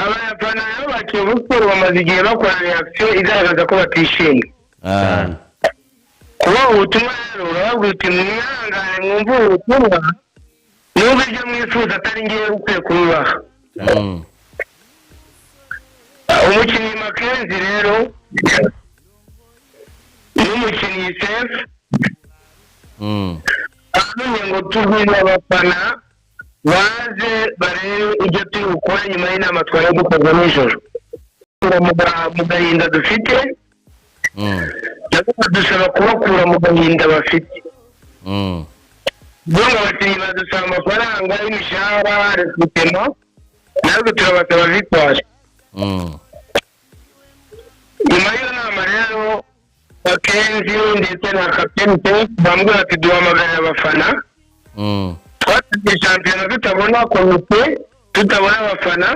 abafana bakiye Sport bamaze igihe bakora reaction igaragaza ko batishimye kuba ubutumwa rero urababwira uti mwihangane mwumve ubutumwa nubwo ibyo mwifuza atari ngiye ukwiye kubibaha umukinnyi Makenzi rero n'umukinnyi Sefu amenye ngo tubwire abafana baze barebe ibyo turi gukora nyuma y'inama twari dukoze nijoro mu gahinda dufite dusaba kubakura mu gahinda bafite ngo abakinnyi badusaba amafaranga y'imishahara rekutema natwe turabasaba victoire nyuma y'iyo nama rero Makenzi ndetse na kapiteni bambwira ati duhamagarira abafana twatsinze shampiyona tutabona komite tutabona abafana